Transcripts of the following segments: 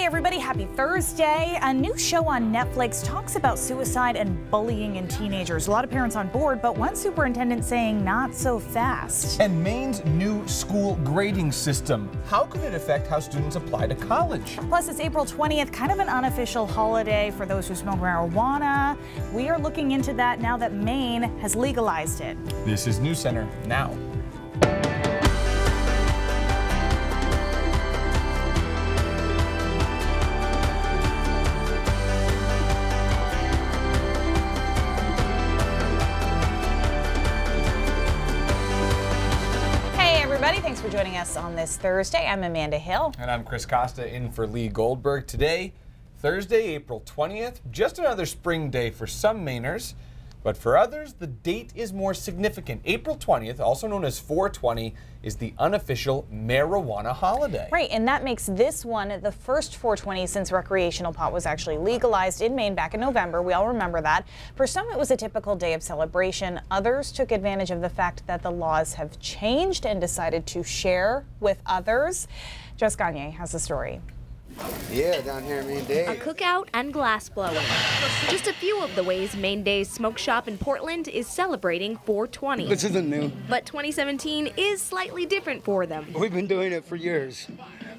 Hey everybody, happy Thursday. A new show on Netflix talks about suicide and bullying in teenagers. A lot of parents on board, but one superintendent saying not so fast. And Maine's new school grading system. How could it affect how students apply to college? Plus, it's April 20th, kind of an unofficial holiday for those who smoke marijuana. We are looking into that now that Maine has legalized it. This is News Center now. Thanks for joining us on this Thursday. I'm Amanda Hill. And I'm Chris Costa in for Lee Goldberg. Today, Thursday, April 20th, just another spring day for some Mainers. But for others, the date is more significant. April 20th, also known as 420, is the unofficial marijuana holiday. Right, and that makes this one the first 420 since recreational pot was actually legalized in Maine back in November. We all remember that. For some, it was a typical day of celebration. Others took advantage of the fact that the laws have changed and decided to share with others. Jess Gagne has the story. Yeah, down here in Maine Day. A cookout and glass blowing. Just a few of the ways Maine Day's smoke shop in Portland is celebrating 420. This isn't new. But 2017 is slightly different for them. We've been doing it for years.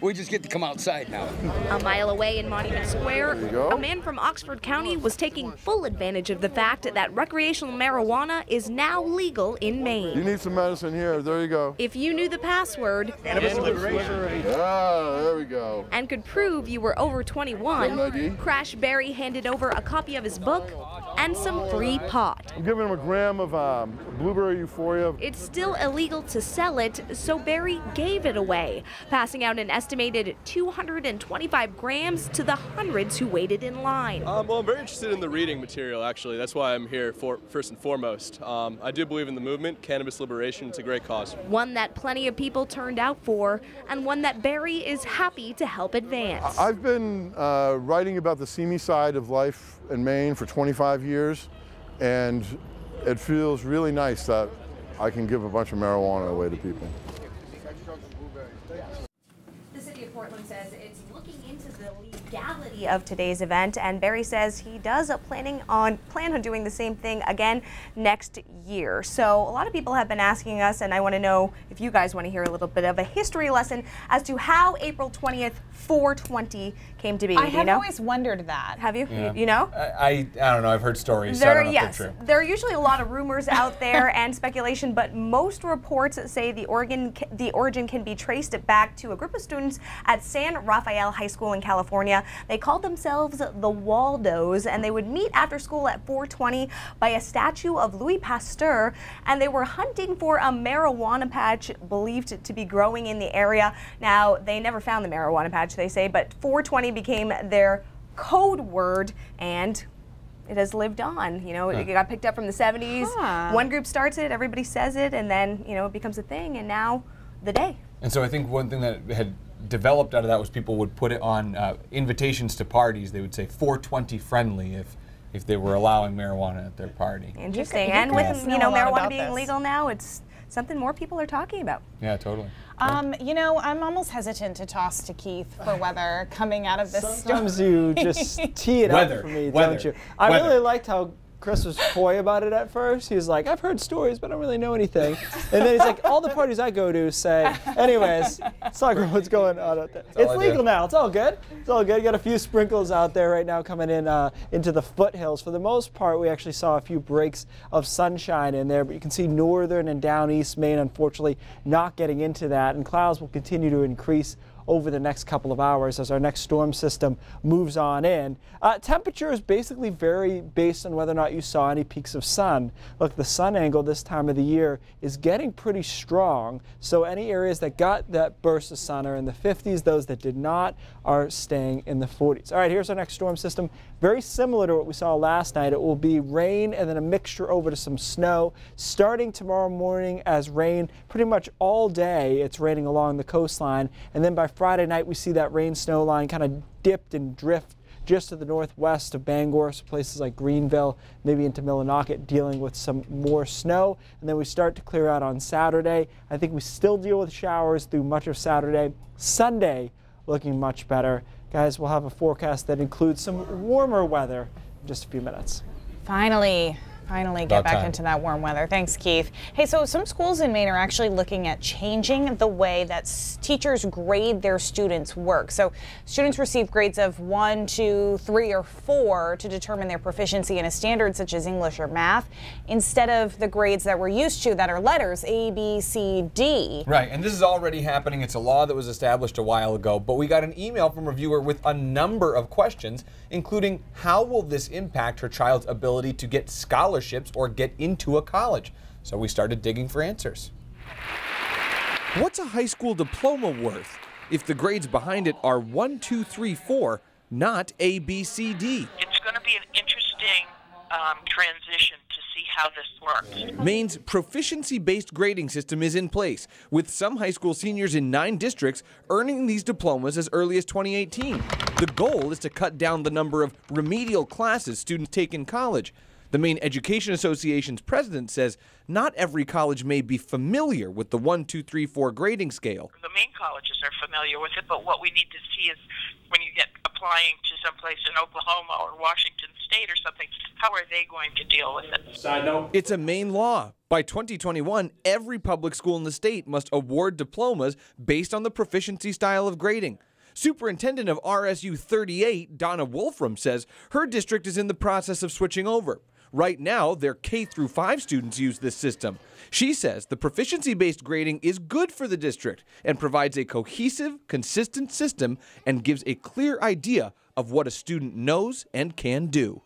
We just get to come outside now. A mile away in Monument Square, a man from Oxford County was taking full advantage of the fact that recreational marijuana is now legal in Maine. You need some medicine here. There you go. If you knew the password, Cannabis liberation. Ah, there we go. And could prove you were over 21, Crash Berry handed over a copy of his book and some free pot. I'm giving him a gram of blueberry euphoria. It's still illegal to sell it, so Berry gave it away, passing out an estimated 225 grams to the hundreds who waited in line. Well, I'm very interested in the reading material, actually. That's why I'm here, first and foremost. I do believe in the movement, cannabis liberation. It's a great cause. One that plenty of people turned out for, and one that Berry is happy to help advance. I've been writing about the seamy side of life in Maine for 25 years, and it feels really nice that I can give a bunch of marijuana away to people. The city of Portland says it's looking into the legality of today's event, and Berry says he does plan on doing the same thing again next year. So a lot of people have been asking us, and I want to know if you guys want to hear a little bit of a history lesson as to how April 20th, 420 came to be. I have always wondered that. Have you? Yeah. You know? I don't know. I've heard stories. So I don't know if they're true. There are usually a lot of rumors out there and speculation, but most reports say the origin can be traced back to a group of students at San Rafael High School in California. They called themselves the Waldos, and they would meet after school at 420 by a statue of Louis Pasteur, and they were hunting for a marijuana patch believed to be growing in the area. Now, they never found the marijuana patch, they say, but 420 became their code word, and it has lived on. You know, it got picked up from the 70s. One group starts it, everybody says it, and then, you know, it becomes a thing, and now the day. And so I think one thing that had developed out of that was people would put it on invitations to parties. They would say 420 friendly if they were allowing marijuana at their party. Interesting. And with, you know, marijuana being legal now, it's something more people are talking about. Yeah, totally. You know, I'm almost hesitant to toss to Keith for weather coming out of this Sometimes you just tee it up for me, don't you? I really liked how Chris was coy about it at first. He was like, I've heard stories, but I don't really know anything. And then he's like, all the parties I go to say, anyways, let's talk about what's going on out there. It's legal now. It's all good. It's all good. You got a few sprinkles out there right now coming in into the foothills. For the most part, we actually saw a few breaks of sunshine in there, but you can see northern and down east Maine, unfortunately, not getting into that. And clouds will continue to increase over the next couple of hours as our next storm system moves on in. Temperatures basically vary based on whether or not you saw any peaks of sun. Look, the sun angle this time of the year is getting pretty strong, so any areas that got that burst of sun are in the 50s. Those that did not are staying in the 40s. All right, here's our next storm system. Very similar to what we saw last night. It will be rain and then a mixture over to some snow. Starting tomorrow morning as rain pretty much all day. It's raining along the coastline, and then by Friday night we see that rain-snow line kind of dipped and drift just to the northwest of Bangor, so places like Greenville, maybe into Millinocket, dealing with some more snow. And then we start to clear out on Saturday. I think we still deal with showers through much of Saturday. Sunday looking much better. Guys, we'll have a forecast that includes some warmer weather in just a few minutes. Finally get About back time. into that warm weather. Thanks, Keith. Hey, so some schools in Maine are actually looking at changing the way that teachers grade their students' work. So students receive grades of 1, 2, 3, or 4 to determine their proficiency in a standard such as English or math, instead of the grades that we're used to that are letters, A, B, C, D. Right, and this is already happening. It's a law that was established a while ago, but we got an email from a viewer with a number of questions, including how will this impact her child's ability to get scholarships or get into a college? So we started digging for answers. What's a high school diploma worth if the grades behind it are 1, 2, 3, 4, not A, B, C, D? It's going to be an interesting transition to see how this works. Maine's proficiency-based grading system is in place, with some high school seniors in 9 districts earning these diplomas as early as 2018. The goal is to cut down the number of remedial classes students take in college. The Maine Education Association's president says not every college may be familiar with the 1, 2, 3, 4 grading scale. The Maine colleges are familiar with it, but what we need to see is when you get applying to someplace in Oklahoma or Washington State or something, how are they going to deal with it? Side note. It's a Maine law. By 2021, every public school in the state must award diplomas based on the proficiency style of grading. Superintendent of RSU 38, Donna Wolfram, says her district is in the process of switching over. Right now, their K-5 students use this system. She says the proficiency-based grading is good for the district and provides a cohesive, consistent system and gives a clear idea of what a student knows and can do.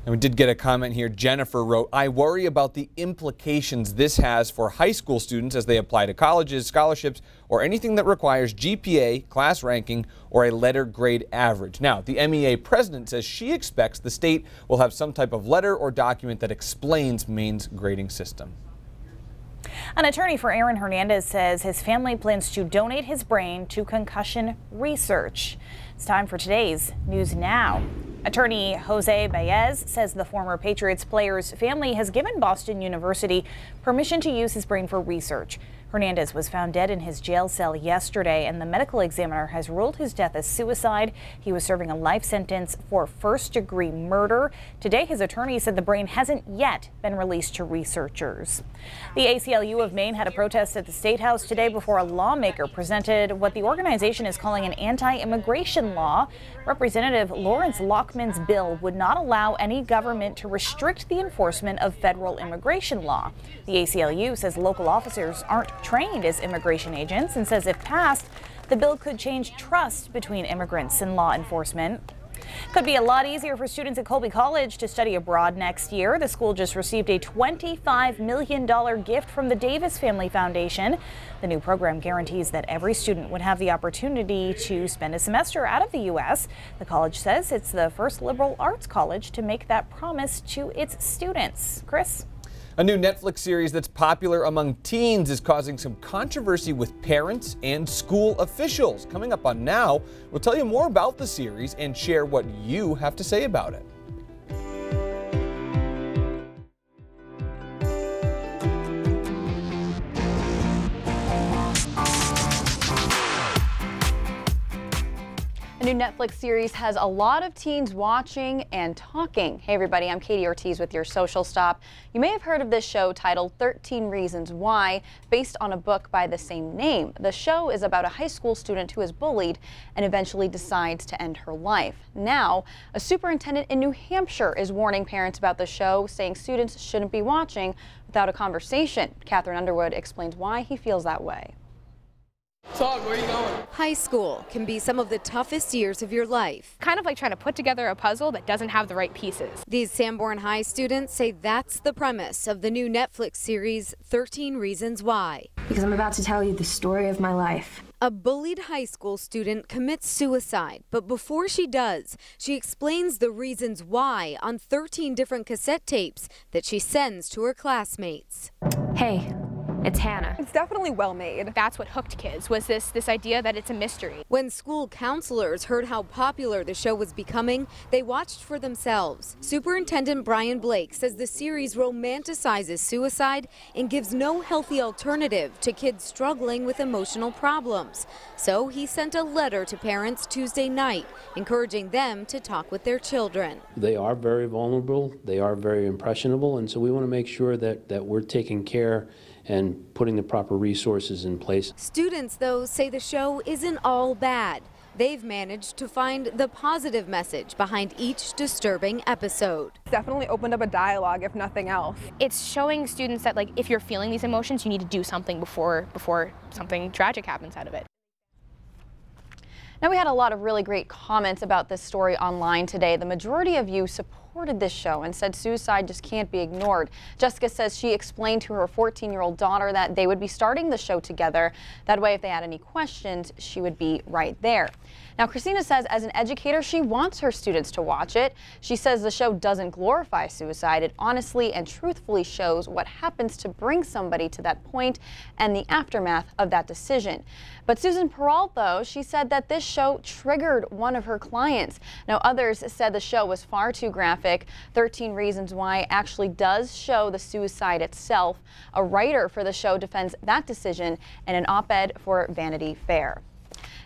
And we did get a comment here. Jennifer wrote, I worry about the implications this has for high school students as they apply to colleges, scholarships, or anything that requires GPA, class ranking, or a letter grade average. Now, the MEA president says she expects the state will have some type of letter or document that explains Maine's grading system. An attorney for Aaron Hernandez says his family plans to donate his brain to concussion research. It's time for today's News Now. Attorney Jose Baez says the former Patriots player's family has given Boston University permission to use his brain for research. Hernandez was found dead in his jail cell yesterday, and the medical examiner has ruled his death as suicide. He was serving a life sentence for first-degree murder. Today, his attorney said the brain hasn't yet been released to researchers. The ACLU of Maine had a protest at the State House today before a lawmaker presented what the organization is calling an anti-immigration law. Representative Lawrence Lockman's bill would not allow any government to restrict the enforcement of federal immigration law. The ACLU says local officers aren't trained as immigration agents and says if passed, the bill could change trust between immigrants and law enforcement. Could be a lot easier for students at Colby College to study abroad next year. The school just received a $25 million gift from the Davis Family Foundation. The new program guarantees that every student would have the opportunity to spend a semester out of the U.S. The college says it's the first liberal arts college to make that promise to its students. Chris? A new Netflix series that's popular among teens is causing some controversy with parents and school officials. Coming up on Now, we'll tell you more about the series and share what you have to say about it. A new Netflix series has a lot of teens watching and talking. Hey everybody, I'm Katie Ortiz with your Social Stop. You may have heard of this show titled 13 Reasons Why, based on a book by the same name. The show is about a high school student who is bullied and eventually decides to end her life. Now, a superintendent in New Hampshire is warning parents about the show, saying students shouldn't be watching without a conversation. Catherine Underwood explains why he feels that way. Talk, where are you going? High school can be some of the toughest years of your life. Kind of like trying to put together a puzzle that doesn't have the right pieces. These Sanborn High students say that's the premise of the new Netflix series, 13 Reasons Why. Because I'm about to tell you the story of my life. A bullied high school student commits suicide, but before she does, she explains the reasons why on 13 different cassette tapes that she sends to her classmates. Hey, It's Hannah. It's definitely well made. That's what hooked kids, was this idea that it's a mystery. When school counselors heard how popular the show was becoming, they watched for themselves. Superintendent Brian Blake says the series romanticizes suicide and gives no healthy alternative to kids struggling with emotional problems. So he sent a letter to parents Tuesday night, encouraging them to talk with their children. They are very vulnerable, they are very impressionable, and so we want to make sure that we're taking care and putting the proper resources in place. Students, though, say the show isn't all bad. They've managed to find the positive message behind each disturbing episode. It's definitely opened up a dialogue, if nothing else. It's showing students that, like, if you're feeling these emotions, you need to do something before something tragic happens out of it. Now, we had a lot of really great comments about this story online today. The majority of you supported this show and said suicide just can't be ignored. Jessica says she explained to her 14-year-old daughter that they would be starting the show together. That way, if they had any questions, she would be right there. Now, Christina says as an educator, she wants her students to watch it. She says the show doesn't glorify suicide. It honestly and truthfully shows what happens to bring somebody to that point and the aftermath of that decision. But Susan Peralt, though, she said that this show triggered one of her clients. Now, others said the show was far too graphic. 13 Reasons Why actually does show the suicide itself. A writer for the show defends that decision in an op-ed for Vanity Fair.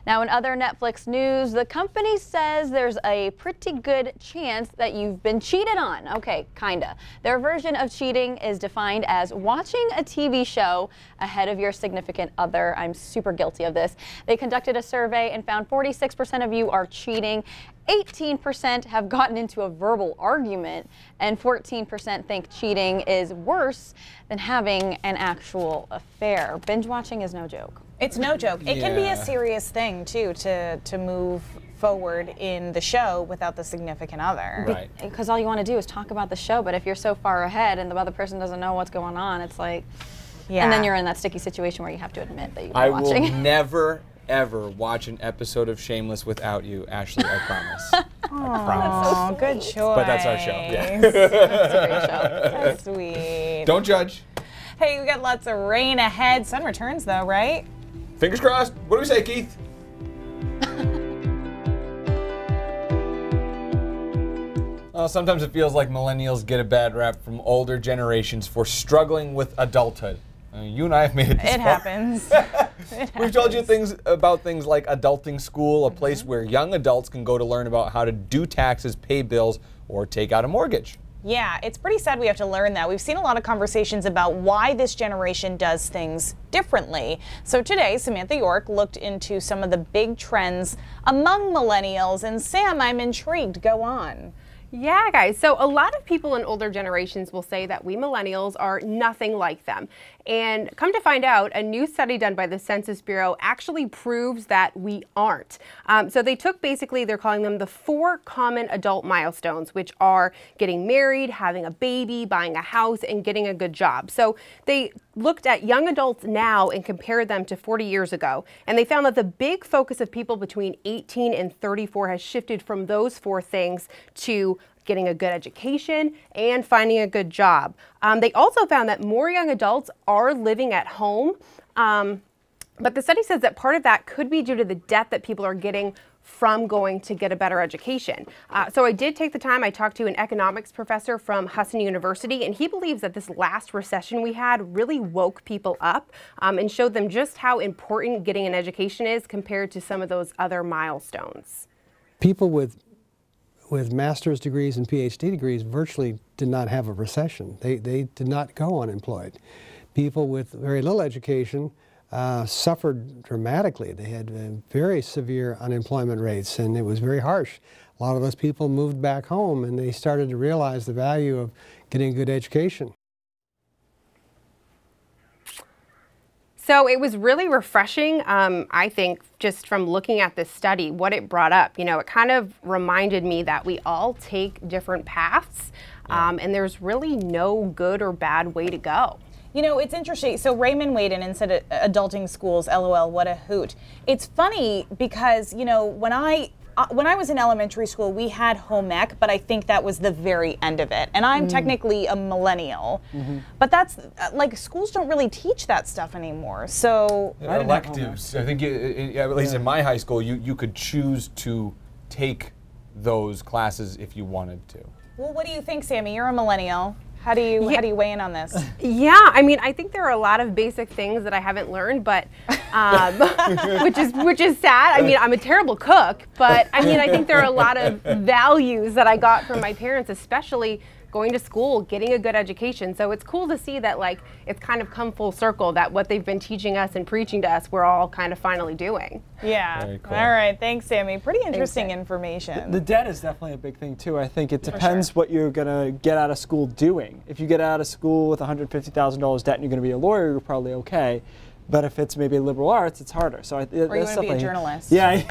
Now, in other Netflix news, the company says there's a pretty good chance that you've been cheated on. Okay, kinda. Their version of cheating is defined as watching a TV show ahead of your significant other. I'm super guilty of this. They conducted a survey and found 46% of you are cheating. 18% have gotten into a verbal argument, and 14% think cheating is worse than having an actual affair. Binge watching is no joke. It's no joke. It can be a serious thing, too, to move forward in the show without the significant other. Right. Because all you want to do is talk about the show, but if you're so far ahead and the other person doesn't know what's going on, it's like, and then you're in that sticky situation where you have to admit that you've been watching. I will never, ever watch an episode of Shameless without you, Ashley, I promise. I promise. Oh, good choice. But that's our show. Yeah. That's a great show. That's sweet. Don't judge. Hey, we got lots of rain ahead. Sun returns, though, right? Fingers crossed. What do we say, Keith? Well, sometimes it feels like millennials get a bad rap from older generations for struggling with adulthood. You and I have made it this far. Happens. We've told you things like Adulting School, a place where young adults can go to learn about how to do taxes, pay bills, or take out a mortgage. Yeah, it's pretty sad we have to learn that. We've seen a lot of conversations about why this generation does things differently. So today, Samantha York looked into some of the big trends among millennials. And Sam, I'm intrigued. Go on. Yeah, guys. So a lot of people in older generations will say that we millennials are nothing like them. And come to find out, a new study done by the Census Bureau actually proves that we aren't. So they took they're calling them the 4 common adult milestones, which are getting married, having a baby, buying a house, and getting a good job. So they looked at young adults now and compared them to 40 years ago. And they found that the big focus of people between 18 and 34 has shifted from those 4 things to getting a good education and finding a good job. They also found that more young adults are living at home, but the study says that part of that could be due to the debt that people are getting from going to get a better education. So I did take the time, I talked to an economics professor from Husson University, and he believes that this last recession we had really woke people up and showed them just how important getting an education is compared to some of those other milestones. People with master's degrees and PhD degrees virtually did not have a recession. They did not go unemployed. People with very little education suffered dramatically. They had very severe unemployment rates, and it was very harsh. A lot of those people moved back home, and they started to realize the value of getting a good education. So it was really refreshing, I think, just from looking at this study, what it brought up. You know, it kind of reminded me that we all take different paths, and there's really no good or bad way to go. You know, it's interesting. So Raymond weighed in and said, adulting schools, LOL, what a hoot. It's funny because, you know, when I when I was in elementary school, we had home ec, but I think that was the very end of it. And I'm technically a millennial, but that's like schools don't really teach that stuff anymore. So electives. I think at least in my high school, you could choose to take those classes if you wanted to. Well, what do you think, Sammy? You're a millennial. How do you weigh in on this? Yeah, I mean, I think there are a lot of basic things that I haven't learned, but which is sad. I mean, I'm a terrible cook, but I mean, I think there are a lot of values that I got from my parents, especially going to school, getting a good education. So it's cool to see that, like, it's kind of come full circle, that what they've been teaching us and preaching to us, we're all kind of finally doing. Yeah. Very cool. All right. Thanks, Sammy. Pretty interesting information. The debt is definitely a big thing, too. I think it depends what you're going to get out of school doing. If you get out of school with $150,000 debt and you're going to be a lawyer, you're probably okay. But if it's maybe liberal arts, it's harder. So or you want to be a journalist. Yeah.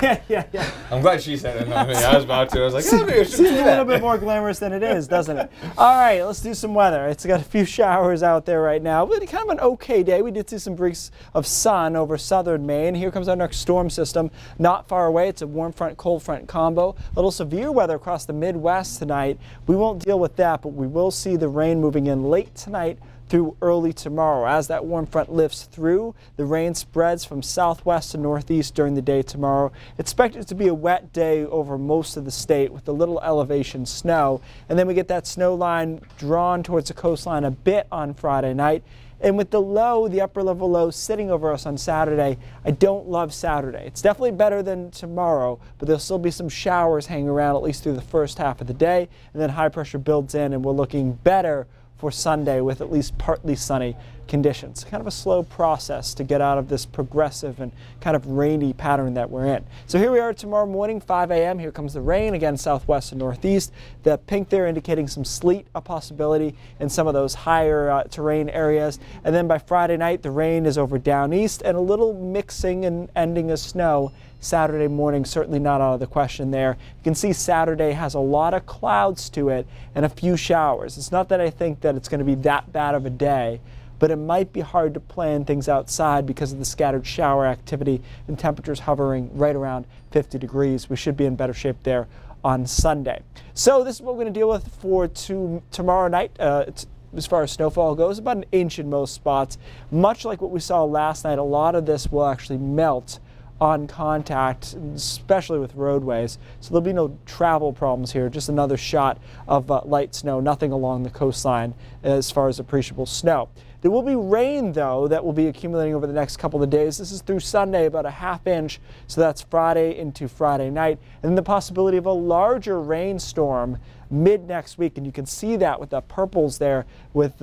I'm glad she said it. I was about to. I was like, oh, maybe I should Seems do a little bit more glamorous than it is, doesn't it? All right, let's do some weather. It's got a few showers out there right now, but kind of an okay day. We did see some breaks of sun over southern Maine. Here comes our next storm system. Not far away. It's a warm front, cold front combo. A little severe weather across the Midwest tonight. We won't deal with that, but we will see the rain moving in late tonight through early tomorrow. As that warm front lifts through, the rain spreads from southwest to northeast during the day tomorrow. Expected to be a wet day over most of the state with a little elevation snow. And then we get that snow line drawn towards the coastline a bit on Friday night. And with the low, the upper level low sitting over us on Saturday, I don't love Saturday. It's definitely better than tomorrow, but there'll still be some showers hanging around at least through the first half of the day. And then high pressure builds in and we're looking better for Sunday with at least partly sunny conditions. Kind of a slow process to get out of this progressive and kind of rainy pattern that we're in. So here we are tomorrow morning, 5 a.m. Here comes the rain, again southwest and northeast. The pink there indicating some sleet, a possibility in some of those higher terrain areas. And then by Friday night, the rain is over down east and a little mixing and ending of snow. Saturday morning, certainly not out of the question there. You can see Saturday has a lot of clouds to it and a few showers. It's not that I think that it's going to be that bad of a day, but it might be hard to plan things outside because of the scattered shower activity and temperatures hovering right around 50 degrees. We should be in better shape there on Sunday. So this is what we're going to deal with for tomorrow night. As far as snowfall goes, about an inch in most spots. Much like what we saw last night, a lot of this will actually melt on contact, especially with roadways. So there'll be no travel problems here, just another shot of light snow, nothing along the coastline as far as appreciable snow. There will be rain, though, that will be accumulating over the next couple of days. This is through Sunday, about a ½ inch, so that's Friday into Friday night. And then the possibility of a larger rainstorm mid next week, and you can see that with the purples there with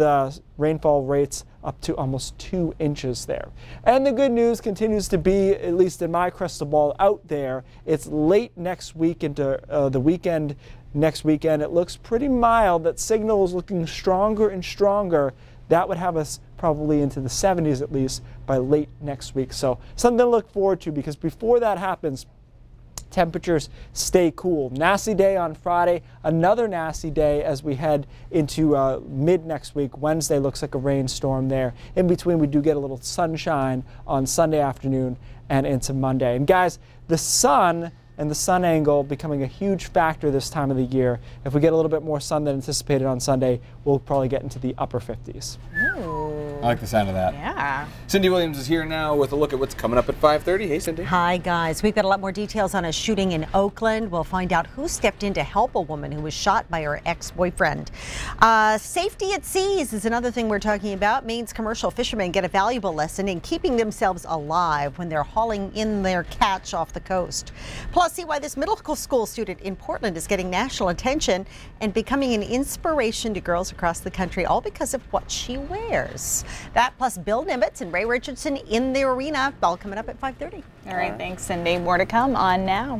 rainfall rates up to almost 2 inches there. And the good news continues to be, at least in my crystal ball out there, it's late next week into the weekend. Next weekend, it looks pretty mild. That signal is looking stronger and stronger. That would have us probably into the 70s at least by late next week. So something to look forward to, because before that happens, temperatures stay cool. Nasty day on Friday, another nasty day as we head into mid next week. Wednesday looks like a rainstorm there. In between, we do get a little sunshine on Sunday afternoon and into Monday. And guys, the sun and the sun angle becoming a huge factor this time of the year. If we get a little bit more sun than anticipated on Sunday, we'll probably get into the upper 50s. Ooh. I like the sound of that. Yeah. Cindy Williams is here now with a look at what's coming up at 5:30. Hey, Cindy. Hi, guys. We've got a lot more details on a shooting in Oakland. We'll find out who stepped in to help a woman who was shot by her ex-boyfriend. Safety at seas is another thing we're talking about. Maine's commercial fishermen get a valuable lesson in keeping themselves alive when they're hauling in their catch off the coast. Plus, see why this middle school student in Portland is getting national attention and becoming an inspiration to girls across the country, all because of what she wears. That plus Bill Nimitz and Ray Richardson in the arena, all coming up at 5:30. All right, thanks, Cindy. More to come on Now.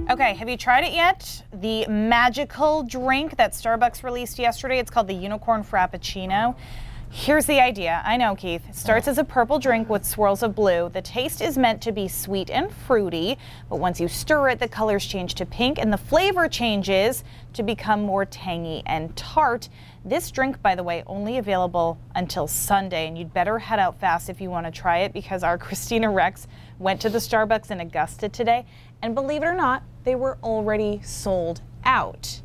Okay, have you tried it yet? The magical drink that Starbucks released yesterday. It's called the Unicorn Frappuccino. Here's the idea. I know, Keith. It starts as a purple drink with swirls of blue. The taste is meant to be sweet and fruity, but once you stir it, the colors change to pink and the flavor changes to become more tangy and tart. This drink, by the way, only available until Sunday, and you'd better head out fast if you want to try it, because our Christina Rex went to the Starbucks in Augusta today, and believe it or not, they were already sold out.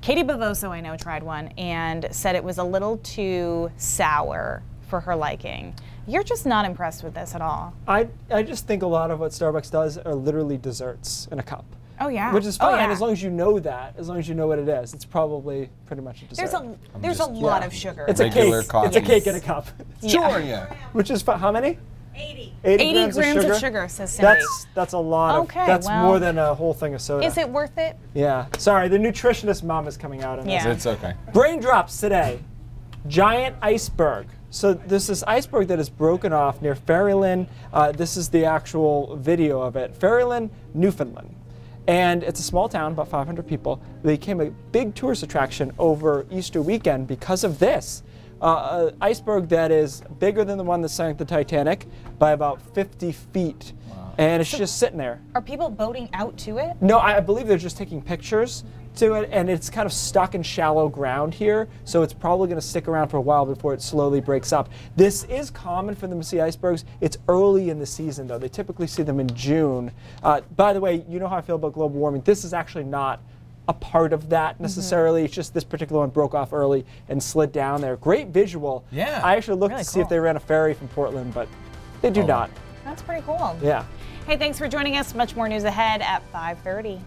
Katie Bavoso, I know, tried one and said it was a little too sour for her liking. You're just not impressed with this at all. I just think a lot of what Starbucks does are literally desserts in a cup. Oh yeah. Which is fine as long as you know that, as long as you know what it is. It's probably pretty much a dessert. There's a lot of sugar. It's a cake. Coffee. It's a cake in a cup. Sure, yeah. Which is how many? 80. 80 grams of sugar, says Cindy. That's a lot of. Okay, that's well, more than a whole thing of soda. Is it worth it? Yeah. Sorry, the nutritionist mom is coming out in this. It's okay. Brain drops today. Giant iceberg. So there's this iceberg that is broken off near Ferryland. This is the actual video of it. Ferryland, Newfoundland. And it's a small town, about 500 people. They became a big tourist attraction over Easter weekend because of this. An iceberg that is bigger than the one that sank the Titanic by about 50 feet. Wow. And it's just sitting there. Are people boating out to it? No, I believe they're just taking pictures to it, and it's kind of stuck in shallow ground here, so it's probably going to stick around for a while before it slowly breaks up. This is common for them to see icebergs. It's early in the season, though. They typically see them in June. By the way, you know how I feel about global warming. This is actually not a part of that necessarily. It's just this particular one broke off early and slid down there. Great visual. Yeah. I actually looked Really to see if they ran a ferry from Portland, but they do not. That's pretty cool. Yeah. Hey, thanks for joining us. Much more news ahead at 5:30.